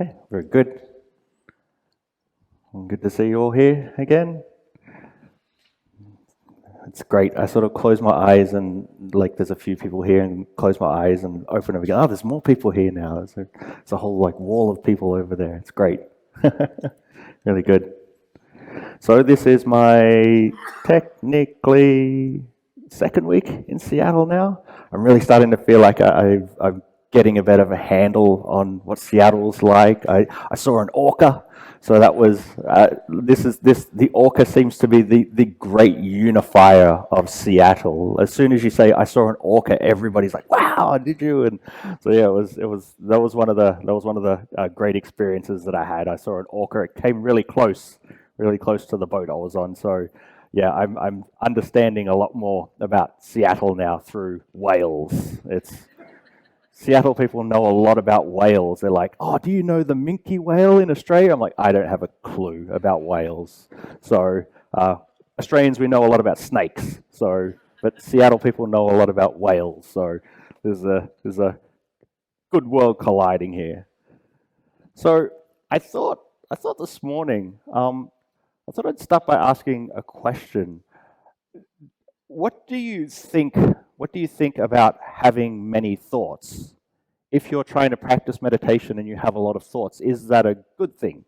Okay, very good. Good to see you all here again. It's great. I sort of close my eyes and there's a few people here and close my eyes and open them again. Oh, there's more people here now. It's a whole wall of people over there. It's great. Really good. So this is my technically second week in Seattle now. I'm really starting to feel like I'm getting a bit of a handle on what Seattle's like. I saw an orca, so that was the orca seems to be the great unifier of Seattle. As soon as you say I saw an orca, everybody's like, "Wow, did you?" And so yeah, that was one of the great experiences that I had. I saw an orca. It came really close to the boat I was on. So yeah, I'm understanding a lot more about Seattle now through whales. Seattle people know a lot about whales. They're like, "Oh, do you know the minke whale in Australia?" I'm like, "I don't have a clue about whales." So Australians, we know a lot about snakes. But Seattle people know a lot about whales. So there's a good world colliding here. So I thought this morning, I thought I'd start by asking a question. What do you think about having many thoughts? If you're trying to practice meditation and you have a lot of thoughts, is that a good thing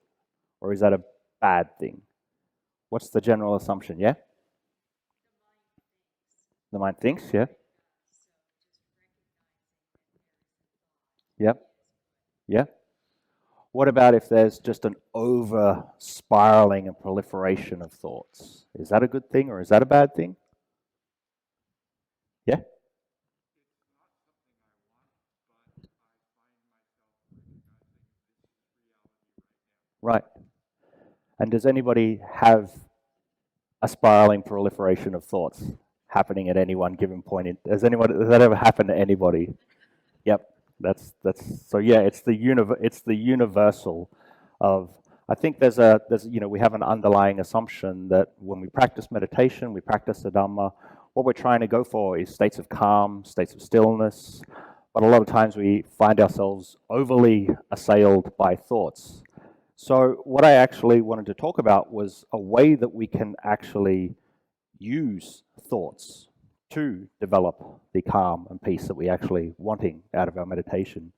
or is that a bad thing? What's the general assumption? Yeah? The mind thinks, yeah? Yep. Yeah. What about if there's just an over spiraling and proliferation of thoughts? Is that a good thing or is that a bad thing? Yeah? Right. And does anybody have a spiraling proliferation of thoughts happening at any one given point? Has that ever happened to anybody? Yep. That's so yeah. It's the universal of. I think there's we have an underlying assumption that when we practice meditation, we practice the Dhamma. What we're trying to go for is states of calm, states of stillness. But a lot of times we find ourselves overly assailed by thoughts. So what I actually wanted to talk about was a way that we can actually use thoughts to develop the calm and peace that we're actually wanting out of our meditation.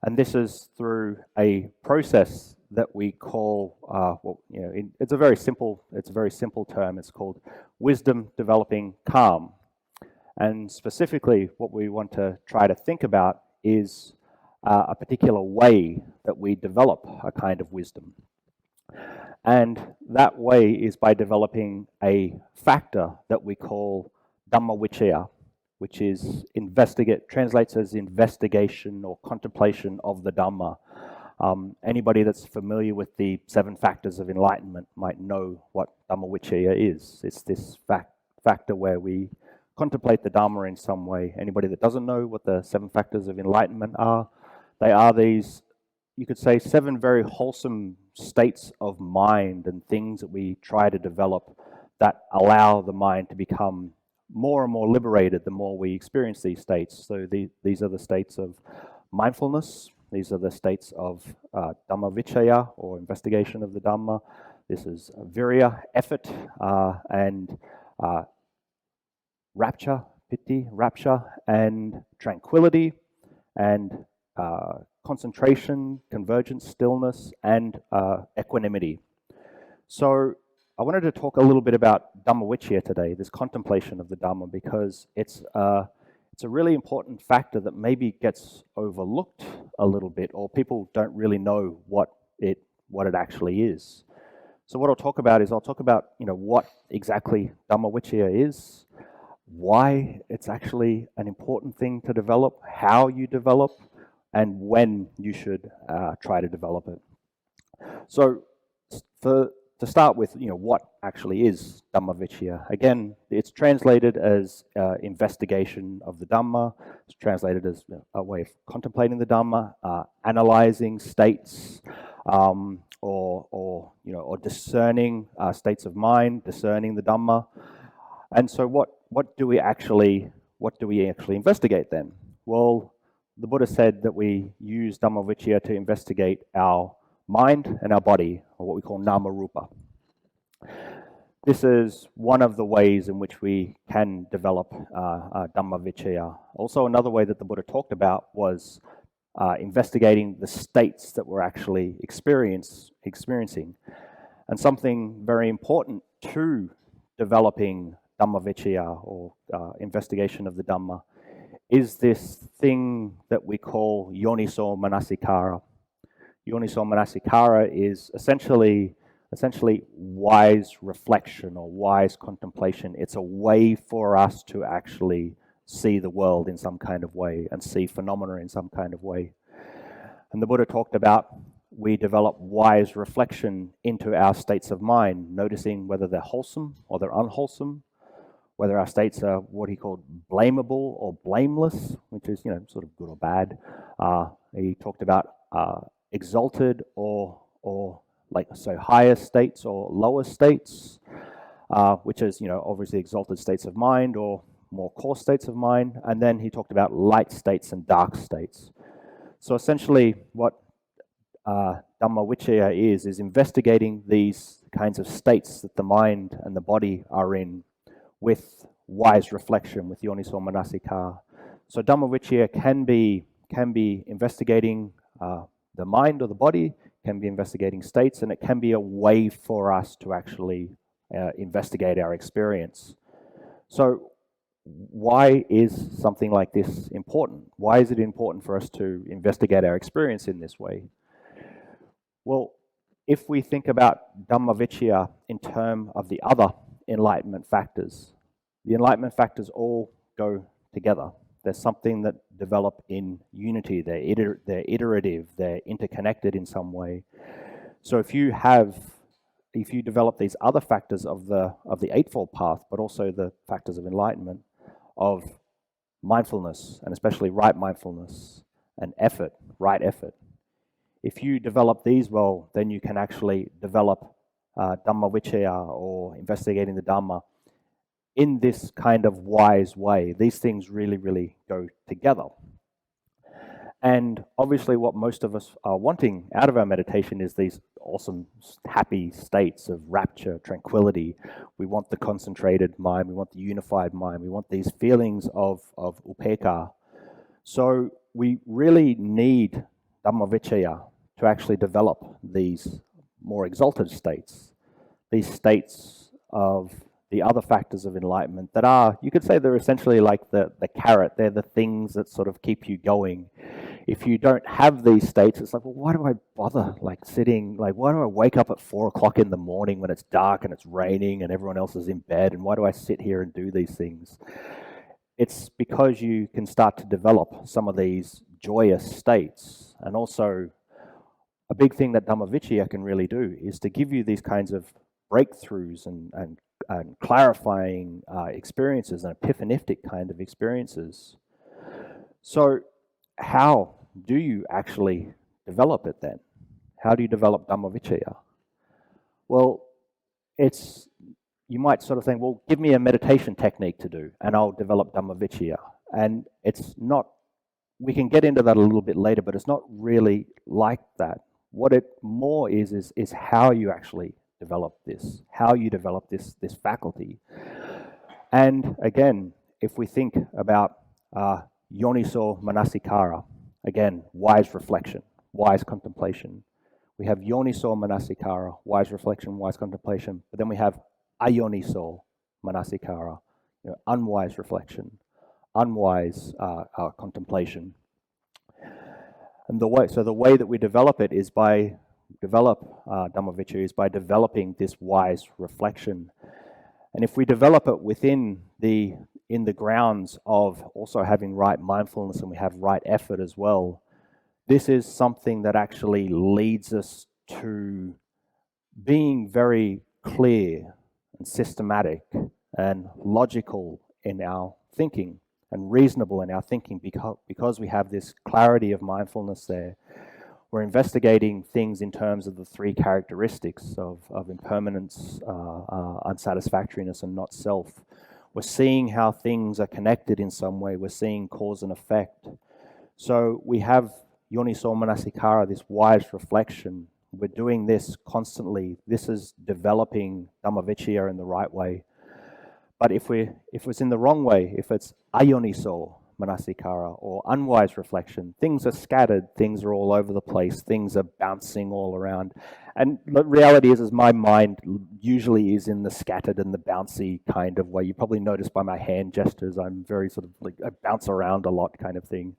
And this is through a process that we call, it's a very simple term. It's called wisdom developing calm. And specifically, what we want to try to think about is a particular way that we develop a kind of wisdom. And that way is by developing a factor that we call dhammavicaya, which is translates as investigation or contemplation of the Dhamma. Anybody that's familiar with the 7 factors of enlightenment might know what dhammavicaya is. It's this factor where we contemplate the Dhamma in some way. Anybody that doesn't know what the 7 factors of enlightenment are, they are these, you could say, 7 very wholesome states of mind and things that we try to develop that allow the mind to become more and more liberated the more we experience these states. So these are the states of mindfulness. These are the states of dhammavicaya, or investigation of the Dhamma. This is virya, effort, and rapture, piti, rapture, and tranquility, and concentration, convergence, stillness, and equanimity. So I wanted to talk a little bit about dhammavicaya today, this contemplation of the Dhamma, because it's a really important factor that maybe gets overlooked a little bit, or people don't really know what it actually is. So what I'll talk about what exactly dhammavicaya is, why it's actually an important thing to develop, how you develop, and when you should try to develop it. So to start with, what actually is dhammavicaya? Again, it's translated as investigation of the Dhamma. It's translated as a way of contemplating the Dhamma, analyzing states, or discerning states of mind, discerning the Dhamma. And so what do we actually investigate then? Well, the Buddha said that we use Dhammavicaya to investigate our mind and our body, or what we call nama rupa. This is one of the ways in which we can develop Dhammavicaya. Also, another way that the Buddha talked about was investigating the states that we're actually experiencing. And something very important to developing Dhammavicaya, or investigation of the Dhamma, is this thing that we call yoniso manasikara. Yoniso manasikara is essentially wise reflection or wise contemplation. It's a way for us to actually see the world in some kind of way and see phenomena in some kind of way. And the Buddha talked about we develop wise reflection into our states of mind, noticing whether they're wholesome or they're unwholesome, whether our states are what he called blamable or blameless, which is, sort of good or bad. He talked about exalted or higher states or lower states, which is, obviously exalted states of mind or more coarse states of mind. And then he talked about light states and dark states. So essentially what Dhammavicaya is investigating these kinds of states that the mind and the body are in with wise reflection, with yoniso manasikara. So Dhammavicaya can be investigating the mind or the body, can be investigating states, and it can be a way for us to actually investigate our experience. So why is something like this important? Why is it important for us to investigate our experience in this way? Well, if we think about Dhammavicaya in terms of the other enlightenment factors, the enlightenment factors all go together. There's something that develop in unity. They're iterative. They're interconnected in some way. So if you develop these other factors of the Eightfold Path, but also the factors of enlightenment, of mindfulness, and especially right mindfulness, and effort, right effort, if you develop these well, then you can actually develop Dhammavicaya, or investigating the Dhamma, in this kind of wise way. These things really, really go together. And obviously what most of us are wanting out of our meditation is these awesome, happy states of rapture, tranquility. We want the concentrated mind, we want the unified mind, we want these feelings of upekkha. So we really need Dhammavicaya to actually develop these more exalted states, these states of the other factors of enlightenment that are, you could say they're essentially like the carrot. They're the things that sort of keep you going. If you don't have these states, it's like, well, why do I bother sitting, why do I wake up at 4 o'clock in the morning when it's dark and it's raining and everyone else is in bed, and why do I sit here and do these things? It's because you can start to develop some of these joyous states. And also, a big thing that Dhammavicaya can really do is to give you these kinds of breakthroughs and clarifying experiences and epiphanistic kind of experiences. So how do you actually develop it then? How do you develop Dhammavicaya? Well, you might sort of think, well, give me a meditation technique to do and I'll develop Dhammavicaya. And it's not, we can get into that a little bit later, but it's not really like that. What it more is how you actually develop this, how you develop this faculty. And again, if we think about yoniso manasikara, again, wise reflection, wise contemplation. We have yoniso manasikara, wise reflection, wise contemplation, but then we have ayoniso manasikara, unwise reflection, unwise contemplation. And the way that we develop it is Dhammavicaya is by developing this wise reflection. And if we develop it in the grounds of also having right mindfulness, and we have right effort as well, this is something that actually leads us to being very clear and systematic and logical in our thinking and reasonable in our thinking, because we have this clarity of mindfulness there. We're investigating things in terms of the 3 characteristics of impermanence, unsatisfactoriness, and not self. We're seeing how things are connected in some way. We're seeing cause and effect. So we have yoniso manasikara, this wise reflection. We're doing this constantly. This is developing Dhammavicaya in the right way. But if it's in the wrong way, if it's ayoniso manasikara or unwise reflection, things are scattered, things are all over the place, things are bouncing all around. And the reality is my mind usually is in the scattered and the bouncy kind of way. You probably noticed by my hand gestures, I'm very sort of like, I bounce around a lot kind of thing.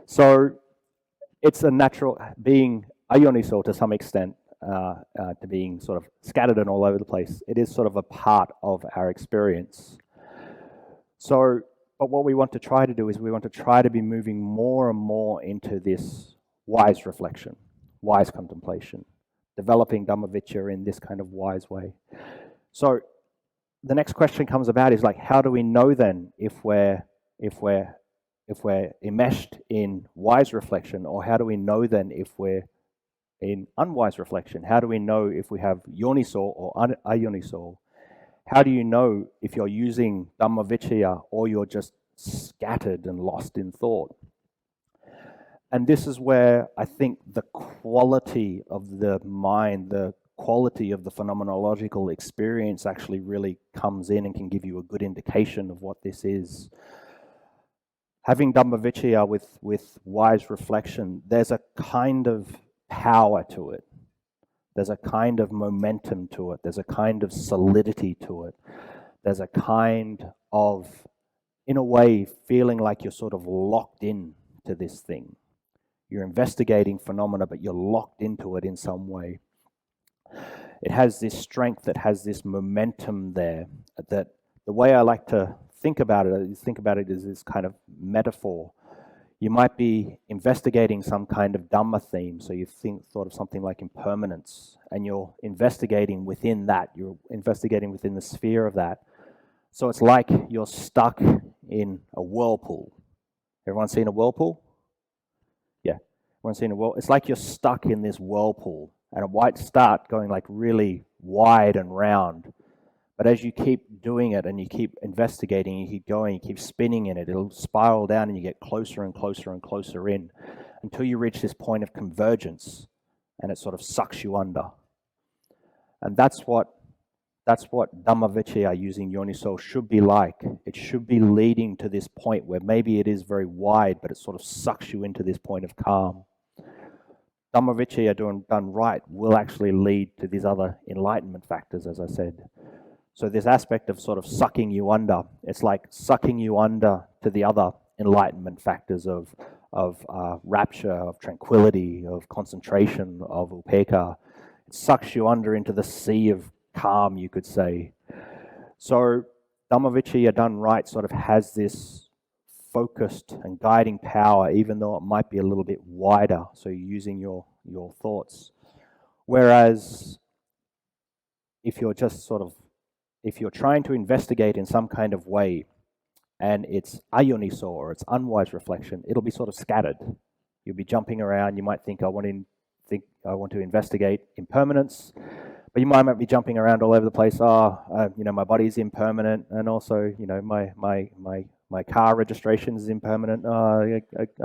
So it's a natural being ayoniso to some extent, to being sort of scattered and all over the place. It is sort of a part of our experience. So, but what we want to try to do is we want to try to be moving more and more into this wise reflection, wise contemplation, developing Dhammavicaya in this kind of wise way. So the next question comes about is like, how do we know then if we're enmeshed in wise reflection, or how do we know then if we're in unwise reflection? How do we know if we have yoniso or ayoniso? How do you know if you're using Dhammavicaya or you're just scattered and lost in thought? And this is where I think the quality of the mind, the quality of the phenomenological experience actually really comes in and can give you a good indication of what this is. Having Dhammavicaya with wise reflection, there's a kind of power to it. There's a kind of momentum to it. There's a kind of solidity to it. There's a kind of, in a way, feeling like you're sort of locked in to this thing. You're investigating phenomena, but you're locked into it in some way. It has this strength, that has this momentum there, that the way I like to think about it as this kind of metaphor. You might be investigating some kind of Dhamma theme, so you thought of something like impermanence, and you're investigating within that, you're investigating within the sphere of that. So it's like you're stuck in a whirlpool. Everyone seen a whirlpool? Yeah, everyone's seen a whirlpool. It's like you're stuck in this whirlpool, and it might start going like really wide and round. But as you keep doing it and you keep investigating, you keep going, you keep spinning in it, it'll spiral down and you get closer and closer and closer in until you reach this point of convergence and it sort of sucks you under. And that's what Dhammavicaya using yoniso should be like. It should be leading to this point where maybe it is very wide, but it sort of sucks you into this point of calm. Dhammavicaya done right will actually lead to these other enlightenment factors, as I said. So this aspect of sort of sucking you under, it's like sucking you under to the other enlightenment factors of rapture, of tranquility, of concentration, of upekkha. It sucks you under into the sea of calm, you could say. So Dhammavicaya done right sort of has this focused and guiding power, even though it might be a little bit wider, so you're using your thoughts. Whereas if you're trying to investigate in some kind of way and it's ayoniso or it's unwise reflection, it'll be sort of scattered. You'll be jumping around. You might think I want to investigate impermanence, but you might be jumping around all over the place. My body's impermanent, and also, my car registration is impermanent.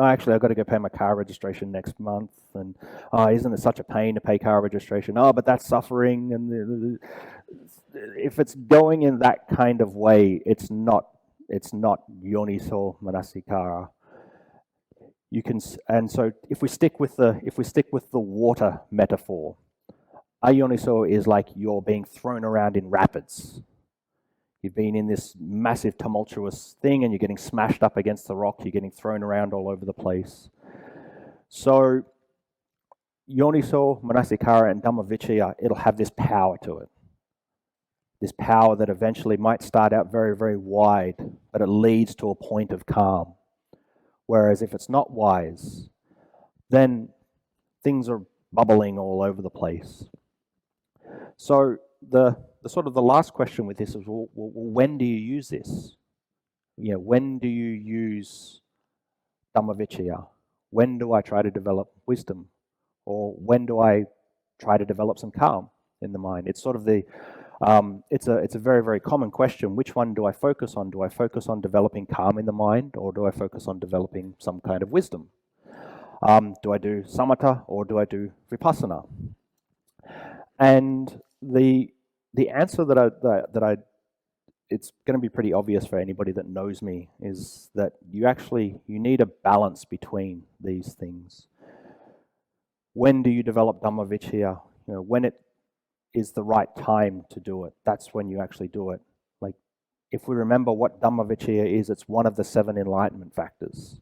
Actually, I've got to go pay my car registration next month, and isn't it such a pain to pay car registration? But that's suffering, and if it's going in that kind of way, it's not yoniso manasikara. And so if we stick with the water metaphor, ayoniso is like you're being thrown around in rapids. You've been in this massive tumultuous thing and you're getting smashed up against the rock, you're getting thrown around all over the place. So yoniso manasikara and Dhammavicaya, it'll have this power to it. This power that eventually might start out very, very wide, but it leads to a point of calm. Whereas if it's not wise, then things are bubbling all over the place. So the sort of the last question with this is, well, when do you use this? When do you use Dhammavicaya? When do I try to develop wisdom? Or when do I try to develop some calm in the mind? It's sort of it's a very, very common question. Which one do I focus on? Do I focus on developing calm in the mind, or do I focus on developing some kind of wisdom? Do I do samatha or do I do vipassana? And the answer that I it's going to be pretty obvious for anybody that knows me is that you need a balance between these things. When do you develop Dhammavicaya? When it is the right time to do it, that's when you actually do it. Like, if we remember what Dhammavicaya is, it's one of the 7 enlightenment factors.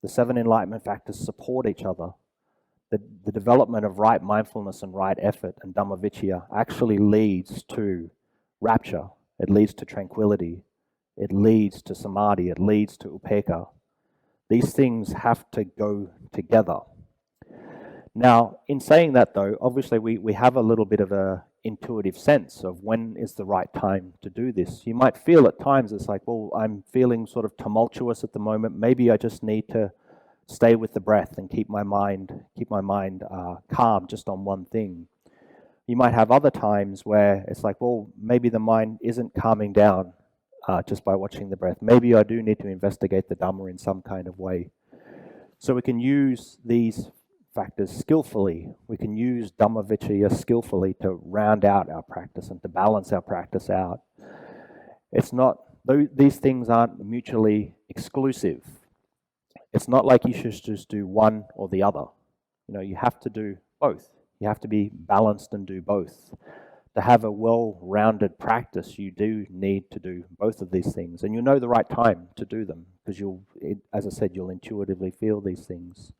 The 7 enlightenment factors support each other. The development of right mindfulness and right effort and Dhammavicaya actually leads to rapture. It leads to tranquility. It leads to samadhi. It leads to upekkha. These things have to go together. Now, in saying that though, obviously we have a little bit of a intuitive sense of when is the right time to do this. You might feel at times it's like, well, I'm feeling sort of tumultuous at the moment. Maybe I just need to stay with the breath and keep my mind calm just on one thing. You might have other times where it's like, well, maybe the mind isn't calming down just by watching the breath. Maybe I do need to investigate the Dhamma in some kind of way. So we can use these factors skillfully. We can use Dhammavicaya skillfully to round out our practice and to balance our practice out. It's not, these things aren't mutually exclusive. It's not like you should just do one or the other. You have to do both. You have to be balanced and do both. To have a well-rounded practice, you do need to do both of these things. And you'll know the right time to do them because as I said, you'll intuitively feel these things.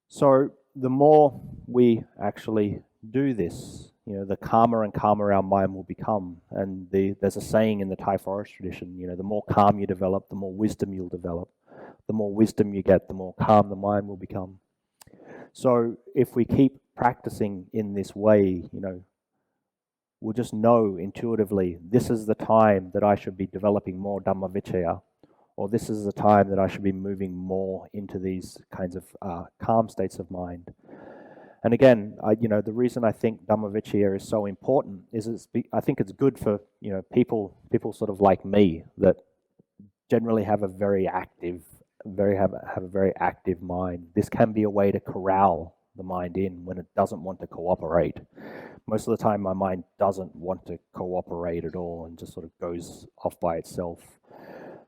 So the more we actually do this, the calmer and calmer our mind will become. And there's a saying in the Thai forest tradition, the more calm you develop, the more wisdom you'll develop. The more wisdom you get, the more calm the mind will become. So if we keep practicing in this way, we'll just know intuitively, this is the time that I should be developing more Dhammavicaya, or this is the time that I should be moving more into these kinds of calm states of mind. And again, the reason I think Dhammavicaya is so important is I think it's good for people sort of like me that generally have a very active mind. This can be a way to corral the mind in when it doesn't want to cooperate. Most of the time my mind doesn't want to cooperate at all and just sort of goes off by itself.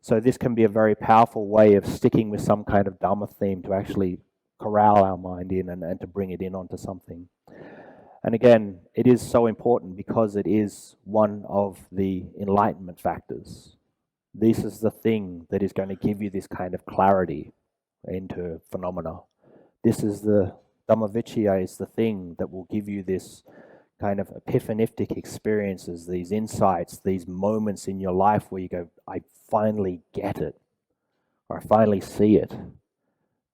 So this can be a very powerful way of sticking with some kind of Dhamma theme to actually corral our mind in and to bring it in onto something. And again, it is so important because it is one of the enlightenment factors. This is the thing that is going to give you this kind of clarity into phenomena. This is the Dhammavicaya is the thing that will give you this kind of epiphanistic experiences, these insights, these moments in your life where you go, I finally get it, or I finally see it.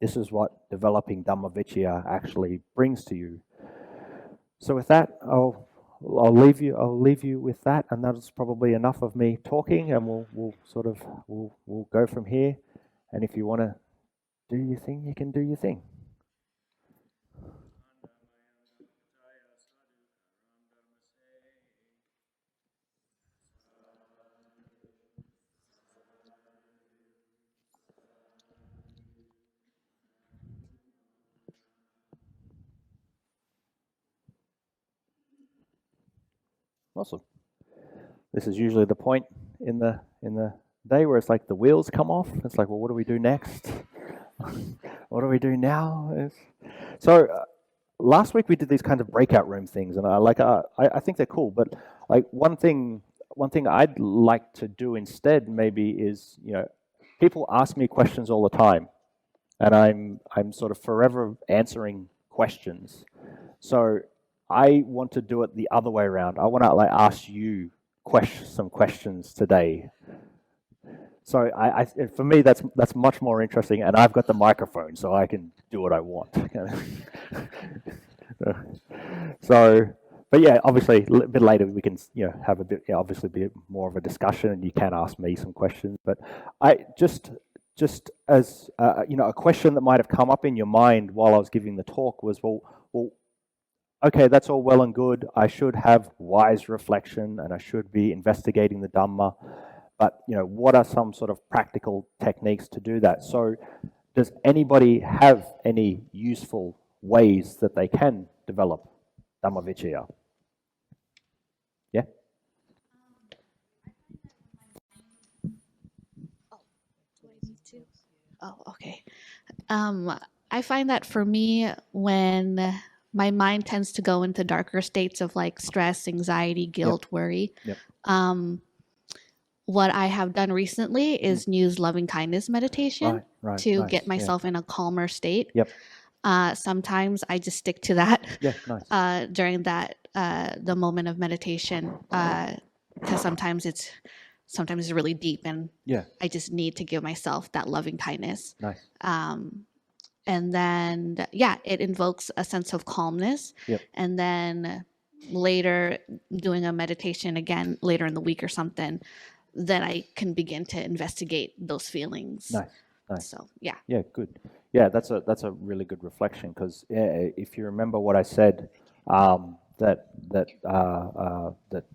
This is what developing Dhammavicaya actually brings to you. So with that, I'll leave you with that, and that's probably enough of me talking, and we'll go from here. And if you want to do your thing, you can do your thing. Awesome. This is usually the point in the day where it's like the wheels come off. It's like, well, what do we do next? What do we do now? So last week we did these kind of breakout room things, and I think they're cool. But like one thing I'd like to do instead maybe is, people ask me questions all the time, and I'm sort of forever answering questions. So I want to do it the other way around. I want to ask you some questions today. So for me, that's much more interesting, and I've got the microphone, so I can do what I want. So, but yeah, obviously a bit later we can have a bit, obviously be more of a discussion, and you can ask me some questions. But I just as a question that might have come up in your mind while I was giving the talk was, well, okay, that's all well and good. I should have wise reflection, and I should be investigating the Dhamma. But what are some sort of practical techniques to do that? So Does anybody have any useful ways that they can develop Dhammavicaya? Yeah? Oh, okay. I find that for me, when my mind tends to go into darker states of like stress, anxiety, guilt, worry, Yep. what I have done recently is use loving kindness meditation Right. to Nice. get myself in a calmer state. Yep. Sometimes I just stick to that Yeah. Nice. during that the moment of meditation, because sometimes it's really deep, and Yeah. I just need to give myself that loving kindness. Nice. And then it invokes a sense of calmness. Yep. And then later, doing a meditation again later in the week or something, then I can begin to investigate those feelings. Nice. So yeah. Yeah, good. Yeah, that's a really good reflection, because if you remember what I said, that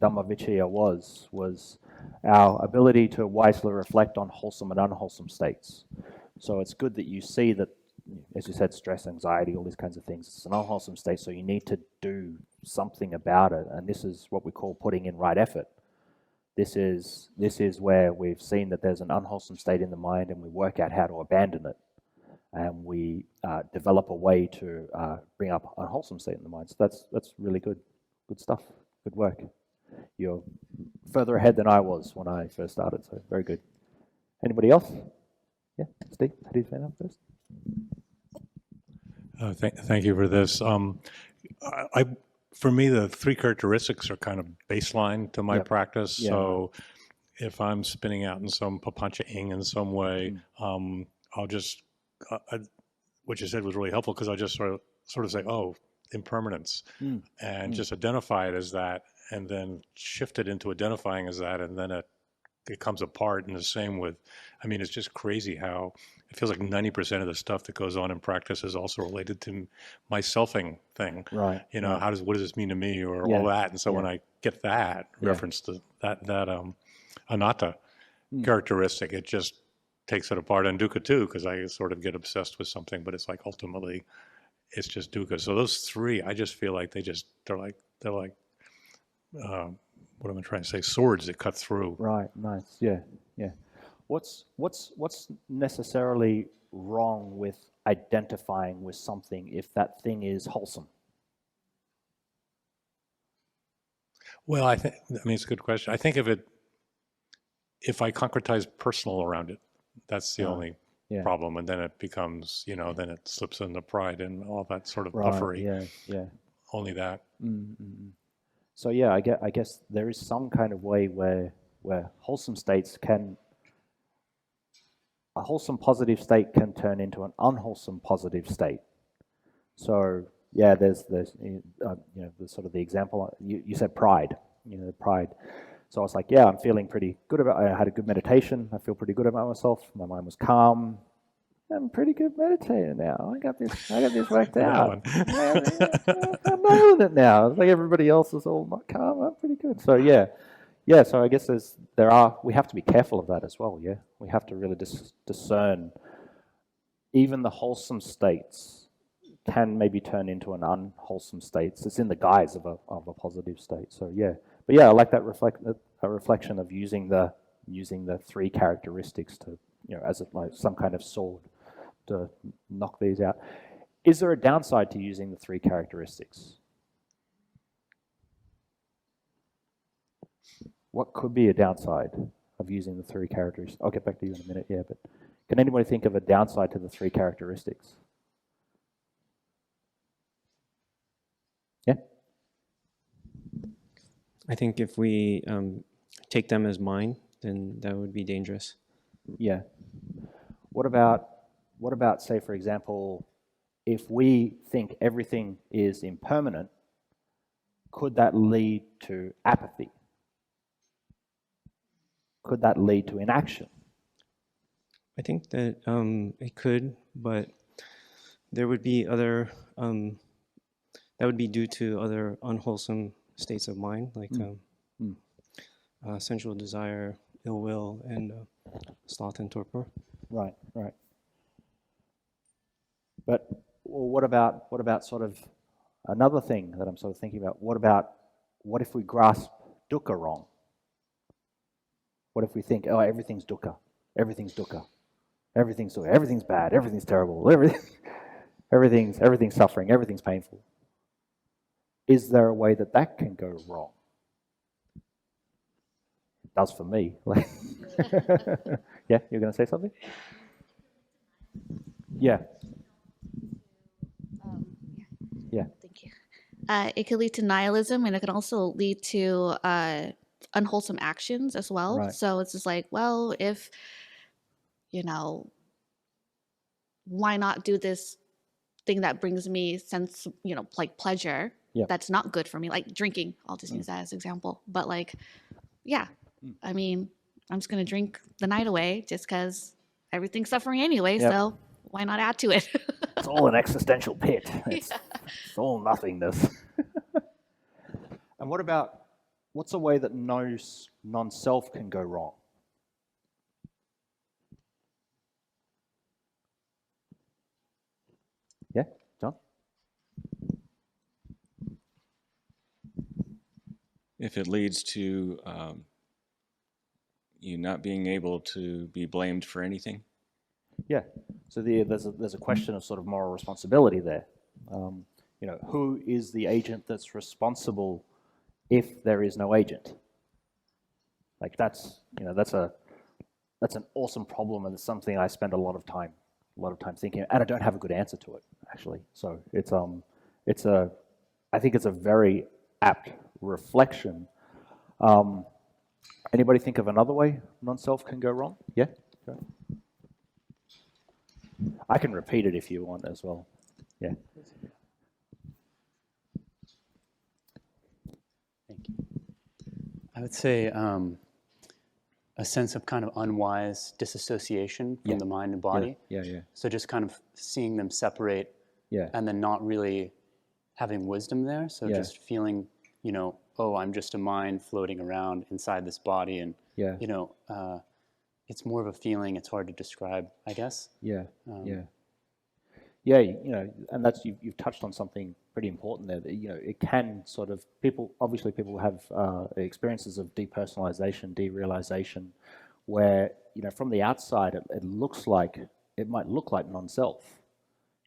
Dhammavicaya was our ability to wisely reflect on wholesome and unwholesome states. So it's good that you see that, as you said, stress, anxiety, all these kinds of things, it's an unwholesome state, so you need to do something about it, and this is what we call putting in right effort. This is where we've seen that there's an unwholesome state in the mind, and we work out how to abandon it, and we develop a way to bring up a wholesome state in the mind. So that's really good stuff. Good work. You're further ahead than I was when I first started, so very good. Anybody else? Yeah, Steve, had his hand up first. Thank you for this. For me, the three characteristics are kind of baseline to my practice. Yeah. So if I'm spinning out in some papancha-ing in some way, I'll just, what you said was really helpful, because I'll just sort of say, oh, impermanence, and just identify it as that, and then shift it into identifying as that, and then it comes apart. And the same with, I mean, it's just crazy how it feels like 90% of the stuff that goes on in practice is also related to my selfing thing. Right. You know, what does this mean to me, or all that? And so when I get that reference to that anatta characteristic, it just takes it apart. And dukkha too, because I sort of get obsessed with something, but it's like ultimately it's just dukkha. So those three, I just feel like they're like what am I trying to say? Swords that cut through. Right. Nice. Yeah. What's necessarily wrong with identifying with something if that thing is wholesome? Well, I mean, it's a good question. I think if I concretize personal around it, that's the only problem, and then it becomes, then it slips into pride and all that sort of puffery. Yeah. Only that. So yeah, I guess there is some kind of way where wholesome states a wholesome positive state can turn into an unwholesome positive state. So yeah, there's the sort of the example you said, pride. Pride. So I was like, yeah, I'm feeling pretty good about. I had a good meditation. I feel pretty good about myself. My mind was calm. I'm a pretty good meditator now. I got this worked out. I'm nailing it now. It's like everybody else is all not calm. I'm pretty good. So yeah. So I guess we have to be careful of that as well. Yeah, we have to really discern. Even the wholesome states can maybe turn into an unwholesome state. It's in the guise of a positive state. So yeah, but yeah, I like that reflection of using the three characteristics to, as like some kind of sword to knock these out. Is there a downside to using the three characteristics? What could be a downside of using the three characteristics? I'll get back to you in a minute, but can anybody think of a downside to the three characteristics? Yeah? I think if we take them as mine, then that would be dangerous. Yeah. What about, say, for example, if we think everything is impermanent, could that lead to apathy? Could that lead to inaction? I think that it could, but there would be other, that would be due to other unwholesome states of mind, like sensual desire, ill will, and sloth and torpor. Right. But well, what about sort of another thing that I'm sort of thinking about? What if we grasp dukkha wrong? What if we think, oh, everything's dukkha, everything's dukkha, everything's bad, everything's terrible, everything's suffering, everything's painful? Is there a way that can go wrong? It does for me. Yeah, you're going to say something? Yeah. Yeah. Thank you. It could lead to nihilism, and it can also lead to unwholesome actions as well. Right. So it's just like, well, if, why not do this thing that brings me sense, like pleasure? Yeah. That's not good for me, like drinking. I'll just use that as an example. But like, yeah, I mean, I'm just going to drink the night away just because everything's suffering anyway. Yep. So why not add to it? It's all an existential pit. It's all nothingness. And what's a way that non-self can go wrong? Yeah, John? If it leads to you not being able to be blamed for anything. Yeah. So there's a question of sort of moral responsibility there. Who is the agent that's responsible if there is no agent? Like that's an awesome problem, and it's something I spend a lot of time thinking, and I don't have a good answer to it actually. So I think it's a very apt reflection. Anybody think of another way non-self can go wrong? Yeah. Okay. I can repeat it if you want as well. Yeah. Thank you. I would say a sense of kind of unwise disassociation from the mind and body. Yeah. So just kind of seeing them separate, and then not really having wisdom there. So just feeling, oh, I'm just a mind floating around inside this body, and it's more of a feeling. It's hard to describe, I guess. Yeah. And that's you've touched on something pretty important there. That, it can sort of people have experiences of depersonalization, derealization, where from the outside it might look like non-self.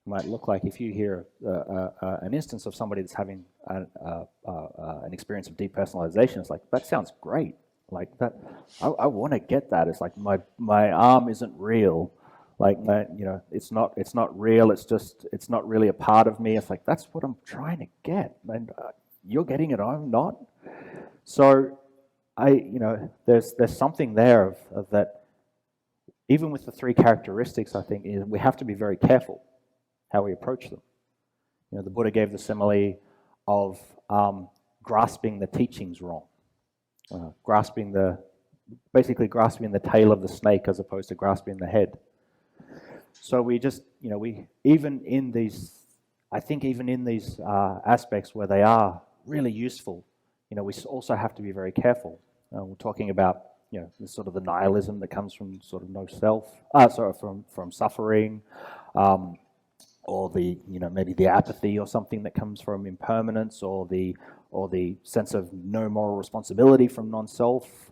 It might look like if you hear an instance of somebody that's having an experience of depersonalization, it's like, that sounds great. Like that, I want to get that. It's like my arm isn't real. Like it's not real. It's not really a part of me. It's like, that's what I'm trying to get, and you're getting it. I'm not. So there's something there of that. Even with the three characteristics, I think we have to be very careful how we approach them. The Buddha gave the simile of grasping the teachings wrong, grasping the tail of the snake as opposed to grasping the head. So we just, even in these aspects where they are really useful, we also have to be very careful. We're talking about, the sort of the nihilism that comes from sort of no self, from suffering, or the, maybe the apathy or something that comes from impermanence, or the sense of no moral responsibility from non-self.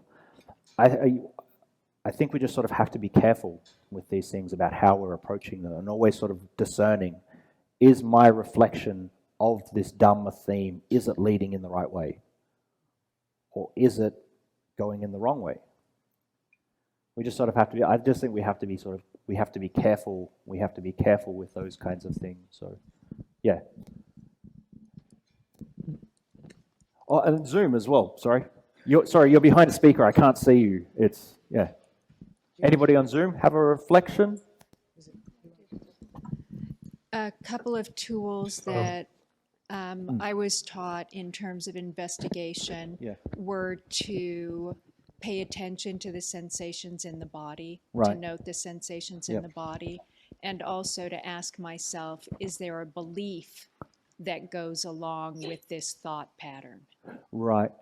I think we just sort of have to be careful with these things about how we're approaching them, and always sort of discerning, is my reflection of this Dhamma theme, is it leading in the right way? Or is it going in the wrong way? We just sort of have to be, I just think we have to be careful with those kinds of things. So, yeah. Oh, and Zoom as well, sorry. You're behind a speaker, I can't see you. Yeah. Anybody on Zoom have a reflection? A couple of tools that I was taught in terms of investigation were to pay attention to the sensations in the body, to note the sensations in the body, and also to ask myself, is there a belief that goes along with this thought pattern? Right.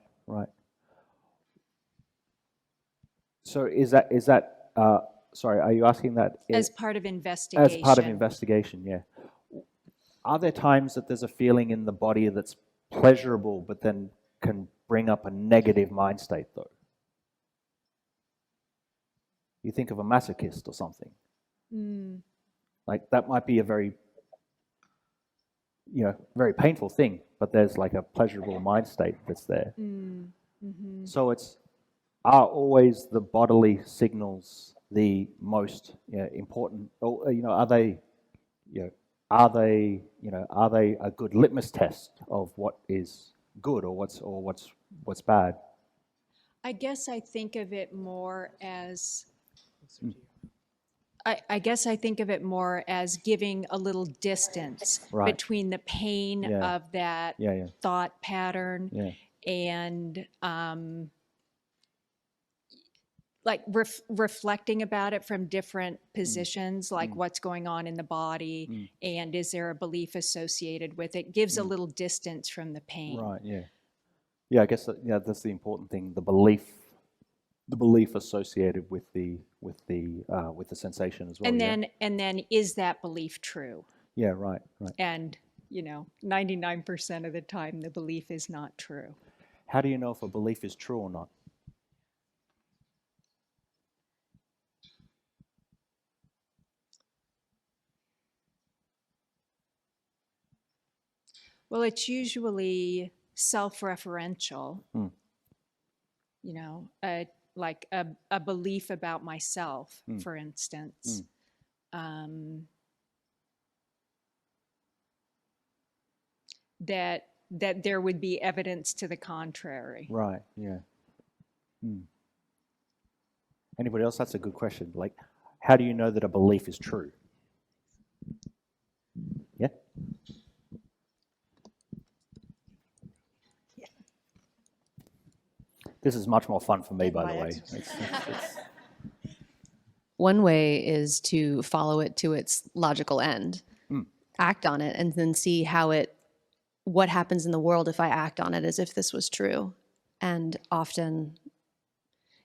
So is that sorry, are you asking that as part of investigation? As part of investigation, yeah. are there times that there's a feeling in the body that's pleasurable, but then can bring up a negative mind state, though? You think of a masochist or something. Like that might be a very, very painful thing, but there's like a pleasurable mind state that's there. So are always the bodily signals the most important? Or, are they a good litmus test of what is good or what's bad? I guess I think of it more as I guess I think of it more as giving a little distance between the pain of that thought pattern and like reflecting about it from different positions, like what's going on in the body and is there a belief associated with it, gives a little distance from the pain. Right, yeah, I guess that's the important thing, the belief associated with the sensation as well. And then is that belief true? Yeah, right. And 99% of the time the belief is not true. How do you know if a belief is true or not? Well, it's usually self-referential, like a belief about myself, for instance. That there would be evidence to the contrary. Right, yeah. Anybody else? That's a good question. Like, how do you know that a belief is true? Yeah? This is much more fun for me, by the way. One way is to follow it to its logical end, act on it, and then see what happens in the world if I act on it as if this was true. And often,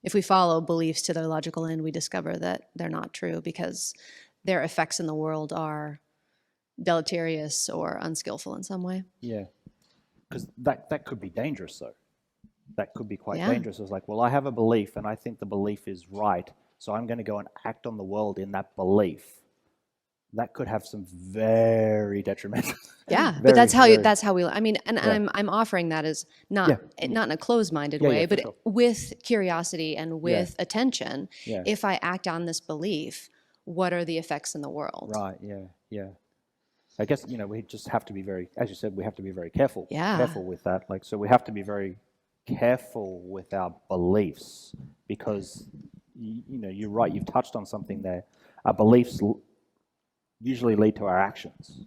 if we follow beliefs to their logical end, we discover that they're not true because their effects in the world are deleterious or unskillful in some way. Yeah, because that could be dangerous, though. That could be quite dangerous. It's like, well, I have a belief and I think the belief is right, so I'm going to go and act on the world in that belief. That could have some very detrimental. Yeah, but that's how we. I mean, and I'm offering that as not in a closed-minded way, but with curiosity and with attention. Yeah. If I act on this belief, what are the effects in the world? Right. Yeah. I guess we just have to be very, as you said, we have to be very careful. Yeah. Careful with that. Like, so we have to be very careful with our beliefs because you're right. You've touched on something there. Our beliefs usually lead to our actions.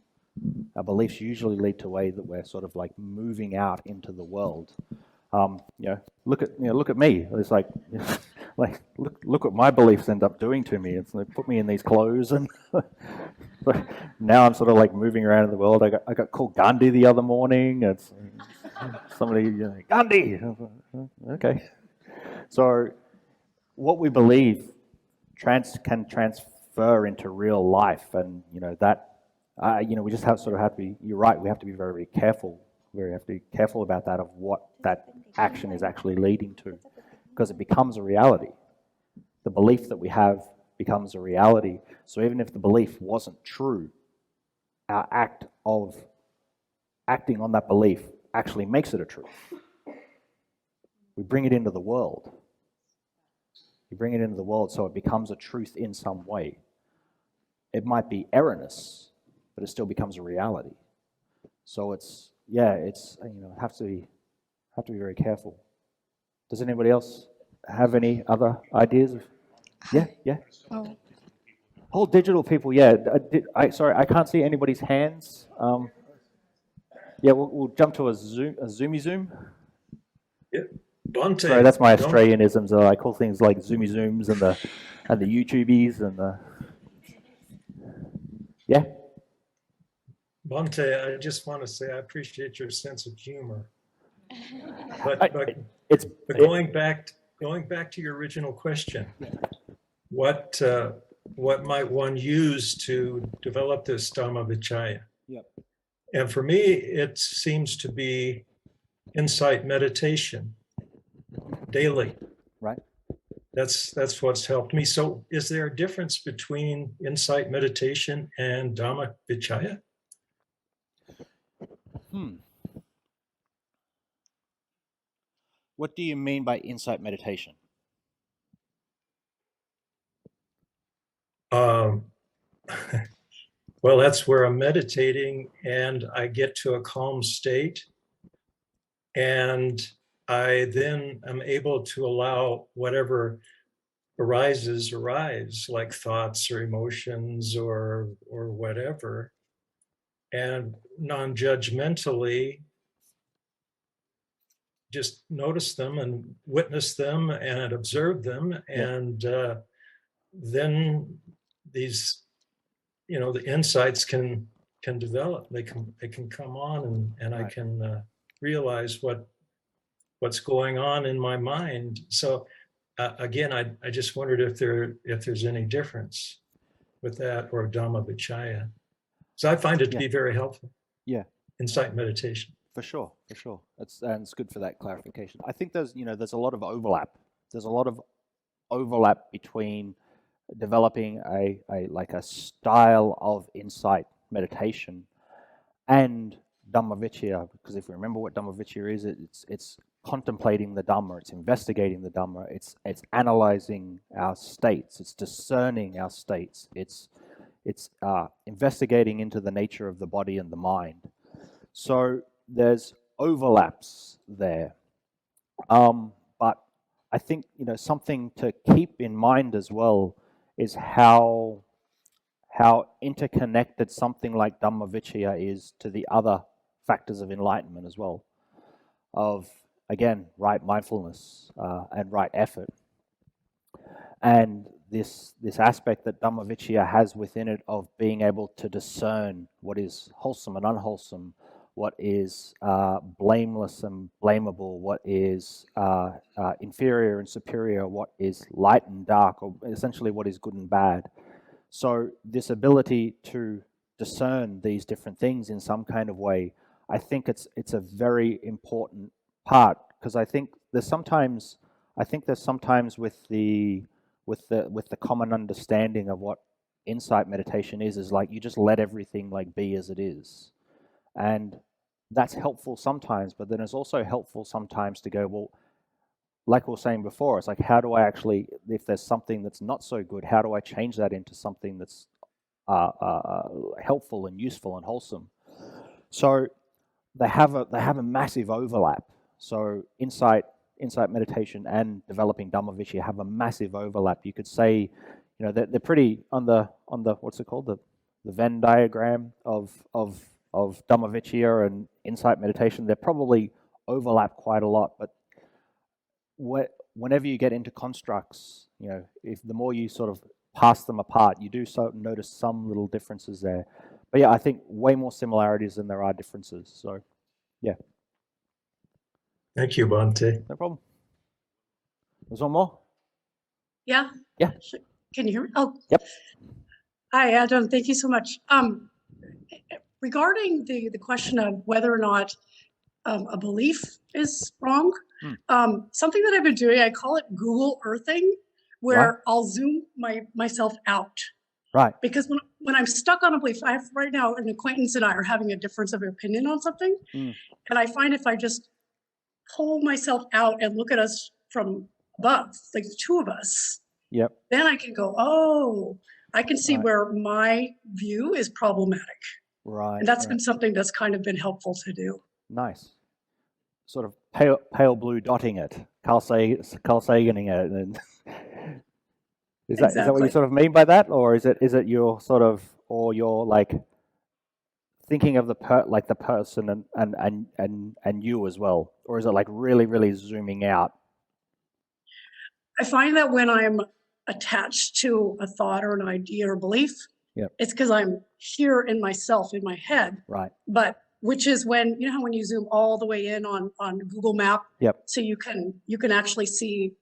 Our beliefs usually lead to a way that we're sort of like moving out into the world. Look at me. It's like, look what my beliefs end up doing to me. It's like put me in these clothes, and now I'm sort of like moving around in the world. I got called Gandhi the other morning. It's somebody Gandhi. Okay, so what we believe can transfer into real life, and we just have to be. You're right. We have to be very, very careful. We have to be careful about that, of what that action is actually leading to, because it becomes a reality. The belief that we have becomes a reality. So even if the belief wasn't true, our act of acting on that belief actually makes it a truth. We bring it into the world. You bring it into the world so it becomes a truth in some way. It might be erroneous, but it still becomes a reality. So have to be very careful. Does anybody else have any other ideas? Yeah. Oh, digital people. Yeah. Sorry, I can't see anybody's hands. We'll jump to a Zoomy Zoom. Yeah. Bhante. Sorry, that's my Australianisms. I call things like Zoomy Zooms and the YouTubies and the. Yeah. Bhante, I just want to say I appreciate your sense of humor. But going back to your original question, what might one use to develop this Dhamma Vichaya? Yep. And for me, it seems to be insight meditation daily. Right. That's what's helped me. So is there a difference between insight meditation and Dhammavicaya? What do you mean by insight meditation? Well, that's where I'm meditating and I get to a calm state. And I then am able to allow whatever arises, like thoughts or emotions or whatever. And non-judgmentally, just notice them and witness them and observe them. And then these, the insights can develop. They can come on and I can realize what's going on in my mind. So again, I just wondered if there's any difference with that or Dhammavicaya. So I find it to be very helpful. Yeah. Insight meditation. For sure. It's good for that clarification. I think there's a lot of overlap. There's a lot of overlap between developing a style of insight meditation and Dhammavicaya, because if we remember what Dhammavicaya is, it's contemplating the Dhamma, it's investigating the Dhamma, it's analyzing our states, it's discerning our states, it's investigating into the nature of the body and the mind. So there's overlaps there, but I think something to keep in mind as well is how interconnected something like Dhammavicaya is to the other factors of enlightenment as well, of, again, right mindfulness and right effort. And this aspect that Dhammavicaya has within it of being able to discern what is wholesome and unwholesome, what is blameless and blamable, what is inferior and superior, what is light and dark, or essentially what is good and bad. So this ability to discern these different things in some kind of way, I think it's a very important part, because I think there's sometimes with the common understanding of what insight meditation is like you just let everything like be as it is. And that's helpful sometimes, but then it's also helpful sometimes to go, well, like we were saying before, it's like, how do I actually, if there's something that's not so good, how do I change that into something that's helpful and useful and wholesome? So they have a massive overlap. So insight meditation and developing Dhammavicaya have a massive overlap. You could say, they're pretty on the what's it called, the Venn diagram of Dhammavicaya and insight meditation. They probably overlap quite a lot, but whenever you get into constructs, if the more you sort of pass them apart, you do notice some little differences there. But yeah, I think way more similarities than there are differences. So, yeah. Thank you, Bhante. No problem. There's one more? Yeah. Yeah. Can you hear me? Oh. Yep. Hi, Ajahn. Thank you so much. Regarding the question of whether or not a belief is wrong, something that I've been doing, I call it Google Earthing, where I'll zoom myself out. Right. Because when I'm stuck on a belief, right now an acquaintance and I are having a difference of opinion on something, and I find if I just pull myself out and look at us from above, like the two of us, then I can go, oh, I can see where my view is problematic. Right. And that's been something that's kind of been helpful to do. Nice. Sort of pale blue dotting it, Carl Saganing it. And is that what you sort of mean by that? Or is it your sort of, or you're like thinking of the person and you as well? Or is it like really, really zooming out? I find that when I'm attached to a thought or an idea or belief, it's because I'm here in myself, in my head. Right. But which is when, how when you zoom all the way in on Google Map, so you can actually see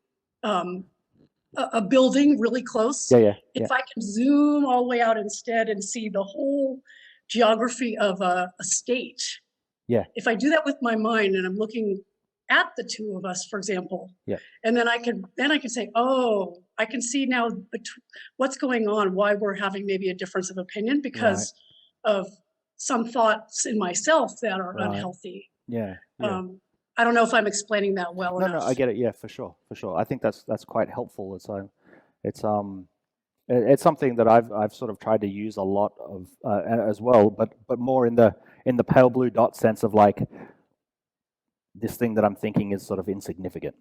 a building really close. If I can zoom all the way out instead and see the whole geography of a state. Yeah. If I do that with my mind and I'm looking at the two of us, for example, yeah, and then I can say, oh, I can see now what's going on, why we're having maybe a difference of opinion because of some thoughts in myself that are unhealthy. Yeah. I don't know if I'm explaining that well enough. No, I get it. Yeah, for sure. I think that's quite helpful. It's something that I've sort of tried to use a lot of as well, but more in the pale blue dot sense of like this thing that I'm thinking is sort of insignificant.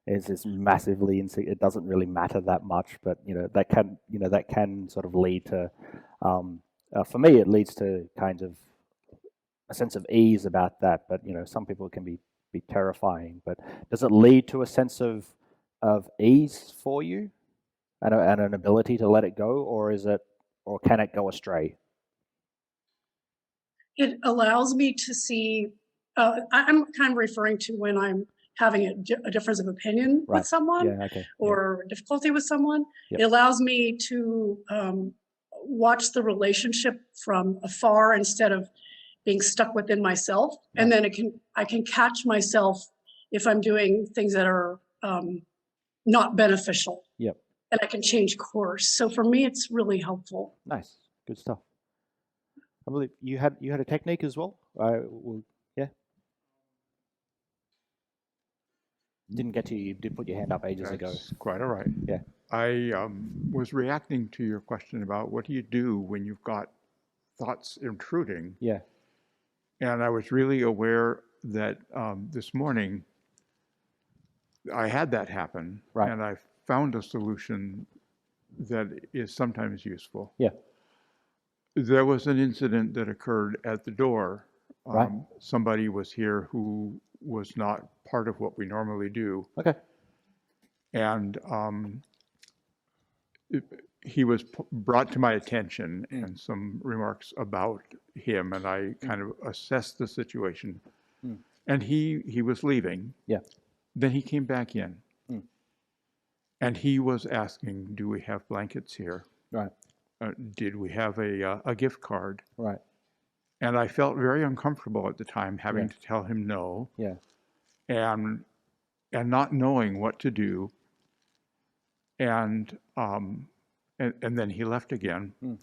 It's massively it doesn't really matter that much, but that can sort of lead to for me it leads to kind of a sense of ease about that. But some people can be terrifying. But does it lead to a sense of ease for you and an ability to let it go, or can it go astray? It allows me to see. I'm kind of referring to when I'm having a difference of opinion with someone or difficulty with someone. Yep. It allows me to watch the relationship from afar instead of being stuck within myself. And then I can catch myself if I'm doing things that are not beneficial. Yep. And I can change course. So for me, it's really helpful. Nice. Good stuff. I believe you had a technique as well. Yeah. Didn't get to you. You did put your hand up ages ago. Quite all right. Yeah. I was reacting to your question about what do you do when you've got thoughts intruding. Yeah. And I was really aware that this morning I had that happen. Right. And I found a solution that is sometimes useful. Yeah. There was an incident that occurred at the door. Right. Somebody was here who was not part of what we normally do. Okay. And he was brought to my attention and some remarks about him, and I kind of assessed the situation. And he was leaving. Yeah. Then he came back in. And he was asking, do we have blankets here? Right. Did we have a gift card? Right. And I felt very uncomfortable at the time having to tell him no. Yeah. And not knowing what to do. And then he left again.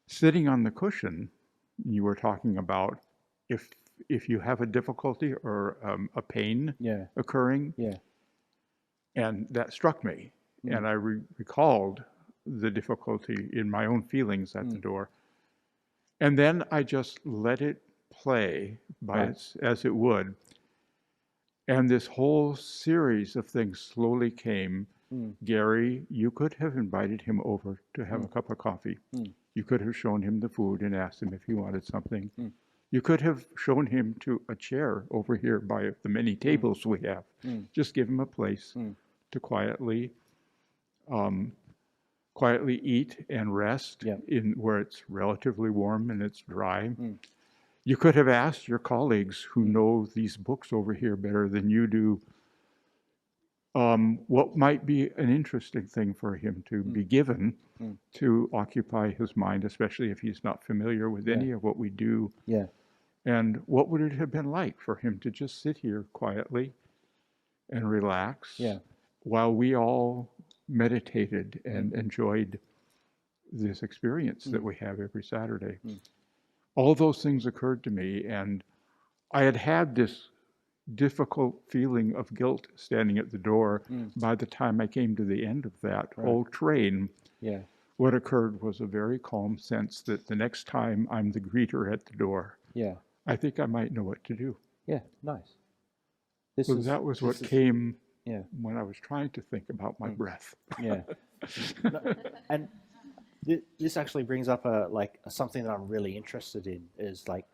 Sitting on the cushion, you were talking about if you have a difficulty or a pain occurring. Yeah. And that struck me. And I recalled the difficulty in my own feelings at the door. And then I just let it play as it would. And this whole series of things slowly came. Gary, you could have invited him over to have a cup of coffee. You could have shown him the food and asked him if he wanted something. You could have shown him to a chair over here by the many tables we have. Just give him a place to quietly eat and rest in where it's relatively warm and it's dry. You could have asked your colleagues who know these books over here better than you do what might be an interesting thing for him to be given to occupy his mind, especially if he's not familiar with any of what we do. Yeah. And what would it have been like for him to just sit here quietly and relax while we all meditated and enjoyed this experience that we have every Saturday? All those things occurred to me, and I had this difficult feeling of guilt standing at the door by the time I came to the end of that whole train. Yeah. What occurred was a very calm sense that the next time I'm the greeter at the door, I think I might know what to do. Yeah, nice. That was what came when I was trying to think about my breath. Yeah. And this actually brings up something that I'm really interested in is like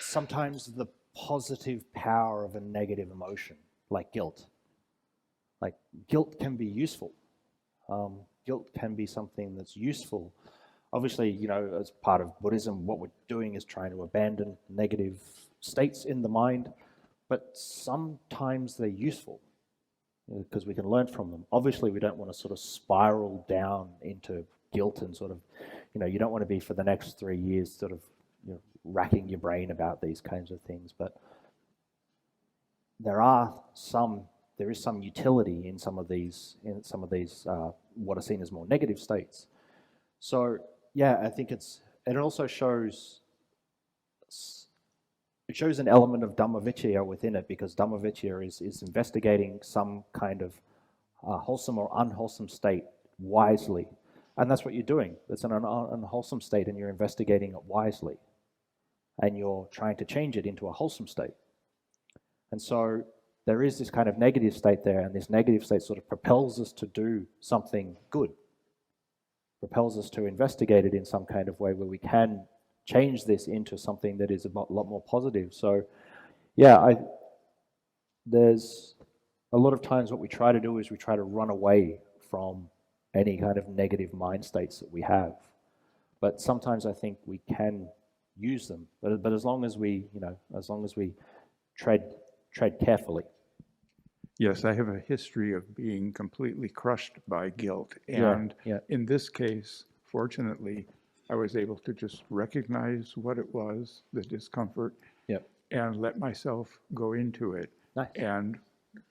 sometimes the positive power of a negative emotion, like guilt. Like guilt can be useful. Guilt can be something that's useful. Obviously, as part of Buddhism, what we're doing is trying to abandon negative states in the mind, but sometimes they're useful because we can learn from them. Obviously, we don't want to sort of spiral down into guilt and sort of, you don't want to be for the next 3 years sort of racking your brain about these kinds of things. But there is some utility in some of these what are seen as more negative states. So yeah, I think it also shows an element of Dhammavicaya within it, because Dhammavicaya is investigating some kind of wholesome or unwholesome state wisely. And that's what you're doing. It's an unwholesome state and you're investigating it wisely. And you're trying to change it into a wholesome state. And so there is this kind of negative state there, and this negative state sort of propels us to do something good, propels us to investigate it in some kind of way where we can change this into something that is a lot more positive. So yeah, there's a lot of times what we try to do is we try to run away from any kind of negative mind states that we have. But sometimes I think we can use them, but as long as we tread carefully. Yes, I have a history of being completely crushed by guilt. And in this case, fortunately, I was able to just recognize what it was, the discomfort, and let myself go into it. Nice. And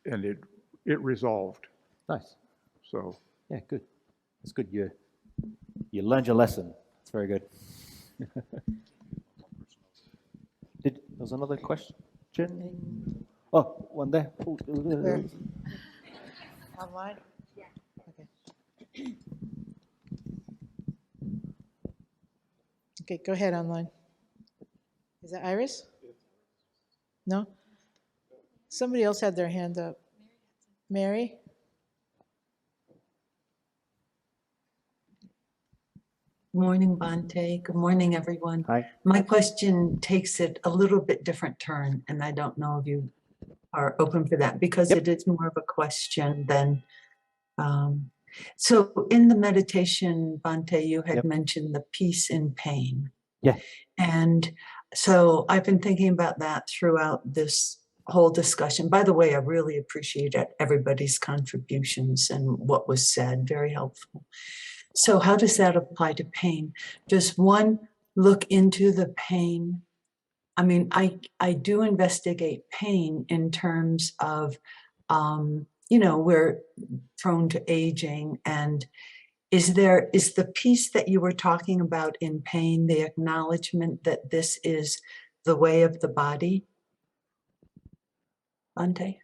it resolved. Nice. So yeah, good. It's good. You learned your lesson. It's very good. There was another question? Oh, one there. Where? Online? Yeah. Okay. Okay, go ahead online. Is that Iris? No? Somebody else had their hand up. Mary? Good morning, Bhante. Good morning, everyone. Hi. My question takes it a little bit different turn, and I don't know if you are open for that, because it is more of a question than... So in the meditation, Bhante, you had mentioned the peace in pain. Yeah. And so I've been thinking about that throughout this whole discussion. By the way, I really appreciate everybody's contributions and what was said. Very helpful. So how does that apply to pain? Does one look into the pain? I mean, I do investigate pain in terms of, we're prone to aging. And is the peace that you were talking about in pain, the acknowledgement that this is the way of the body? Bhante?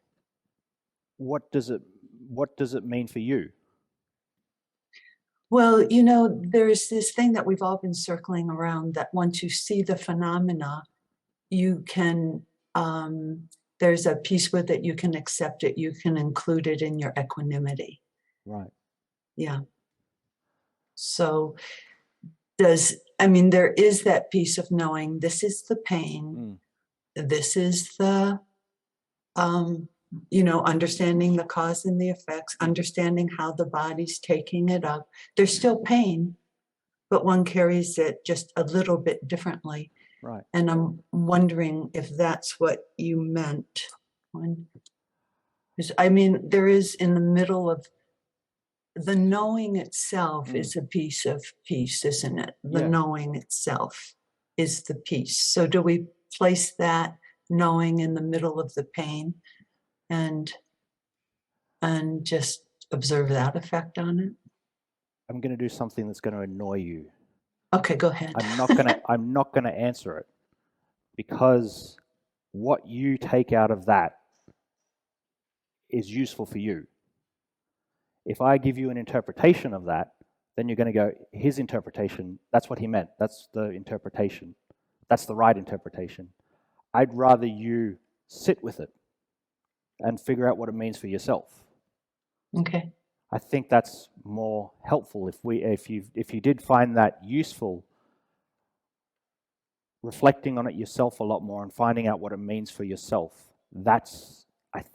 What does it mean for you? Well, there's this thing that we've all been circling around, that once you see the phenomena, you can, there's a piece with it, you can accept it, you can include it in your equanimity. Right. Yeah. So there is that piece of knowing this is the pain, this is the, understanding the cause and the effects, understanding how the body's taking it up. There's still pain, but one carries it just a little bit differently. Right. And I'm wondering if that's what you meant. There is, in the middle of the knowing itself is a piece of peace, isn't it? The knowing itself is the peace. So do we place that knowing in the middle of the pain and just observe that effect on it? I'm going to do something that's going to annoy you. Okay, go ahead. I'm not going to answer it, because what you take out of that is useful for you. If I give you an interpretation of that, then you're going to go, his interpretation, that's what he meant. That's the interpretation. That's the right interpretation. I'd rather you sit with it and figure out what it means for yourself. Okay. I think that's more helpful. If you did find that useful, reflecting on it yourself a lot more and finding out what it means for yourself, I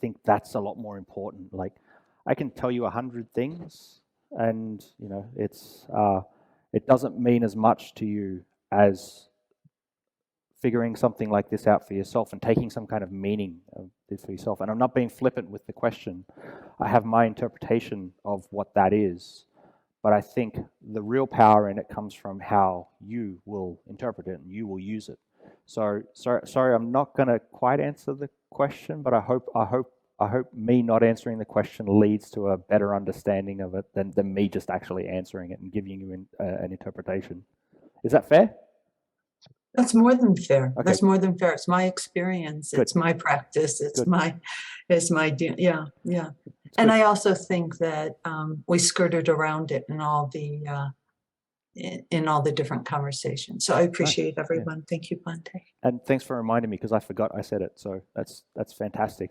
think that's a lot more important. Like, I can tell you 100 things, and it doesn't mean as much to you as figuring something like this out for yourself and taking some kind of meaning of this for yourself. And I'm not being flippant with the question. I have my interpretation of what that is, But I think the real power in it comes from how you will interpret it and you will use it. So sorry, I'm not going to quite answer the question, but I hope me not answering the question leads to a better understanding of it than me just actually answering it and giving you an interpretation. Is that fair? That's more than fair. Okay. That's more than fair. It's my experience. Good. It's my practice. It's Good. yeah. And good. I also think that we skirted around it in all the different conversations. So I appreciate everyone. Yeah. Thank you, Bhante. And thanks for reminding me, because I forgot I said it. So that's fantastic.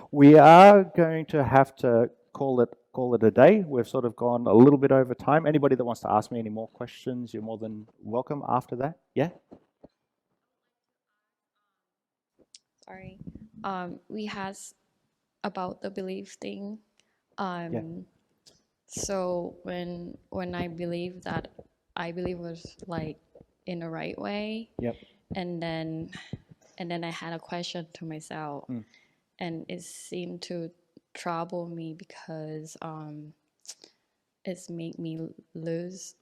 We are going to have to call it a day. We've sort of gone a little bit over time. Anybody that wants to ask me any more questions, you're more than welcome after that. Yeah? Sorry. We had about the belief thing. Yeah. So when I believe that I believe was like in the right way. Yep. And then I had a question to myself, and it seemed to trouble me because it's made me lose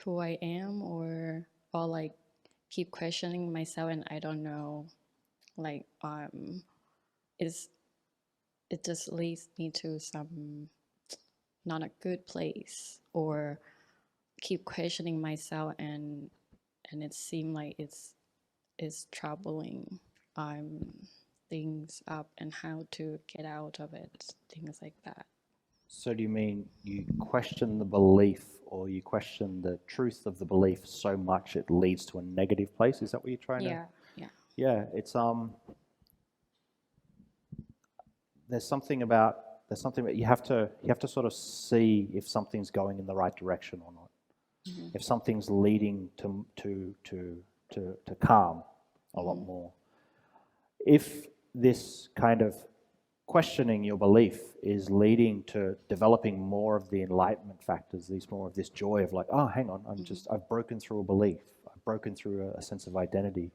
who I am, or like keep questioning myself, and I don't know, like it just leads me to some not a good place, or keep questioning myself, and it seemed like it's troubling things up, and how to get out of it, things like that. So do you mean you question the belief, or you question the truth of the belief so much it leads to a negative place? Is that what you're trying to? Yeah, it's there's something about you have to sort of see if something's going in the right direction or not. Mm-hmm. If something's leading to calm a lot more. If this kind of questioning your belief is leading to developing more of the enlightenment factors, more of this joy of like, oh, hang on, I've broken through a belief, I've broken through a sense of identity.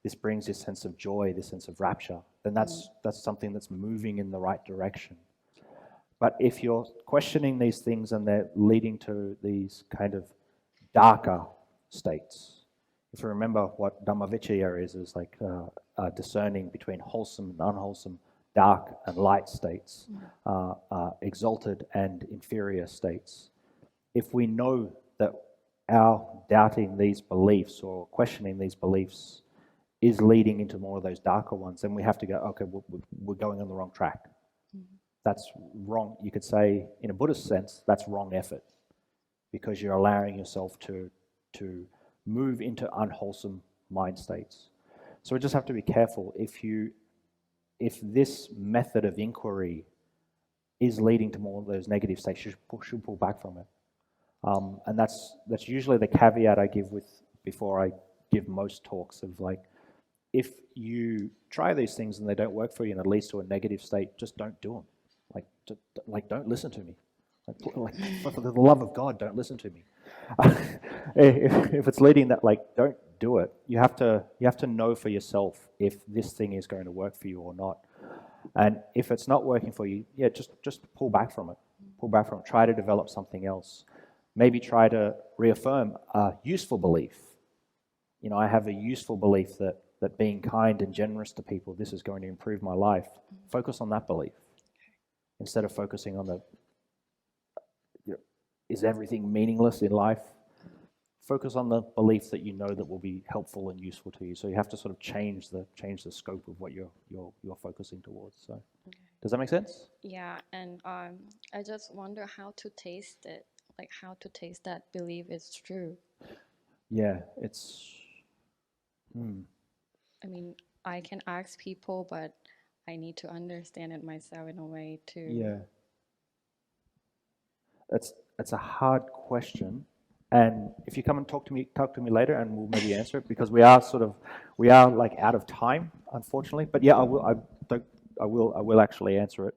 This brings this sense of joy, this sense of rapture, then that's something that's moving in the right direction. But if you're questioning these things and they're leading to these kind of darker states, if you remember what Dhammavicaya is like discerning between wholesome and unwholesome, dark and light states, exalted and inferior states. If we know that our doubting these beliefs or questioning these beliefs is leading into more of those darker ones, then we have to go, okay, we're going on the wrong track. Mm-hmm. That's wrong. You could say, in a Buddhist sense, that's wrong effort, because you're allowing yourself to move into unwholesome mind states. So we just have to be careful. If this method of inquiry is leading to more of those negative states, you should pull back from it. And that's usually the caveat I give before I give most talks of like, if you try these things and they don't work for you and it leads to a negative state, just don't do them. Like don't listen to me. Like for the love of God, don't listen to me. If it's leading that, like, don't do it. You have to know for yourself if this thing is going to work for you or not. And if it's not working for you, yeah, just pull back from it. Pull back from it. Try to develop something else. Maybe try to reaffirm a useful belief. You know, I have a useful belief that being kind and generous to people, this is going to improve my life. Focus on that belief instead of focusing on is everything meaningless in life? Focus on the beliefs that you know that will be helpful and useful to you. So you have to sort of change the scope of what you're focusing towards. So, does that make sense? Yeah, and I just wonder how to taste it, like how to taste that belief is true. Yeah, it's. I mean, I can ask people, but I need to understand it myself in a way to. Yeah. That's a hard question, and if you come and talk to me later, and we'll maybe answer it, because we are like out of time, unfortunately. But yeah, I will actually answer it.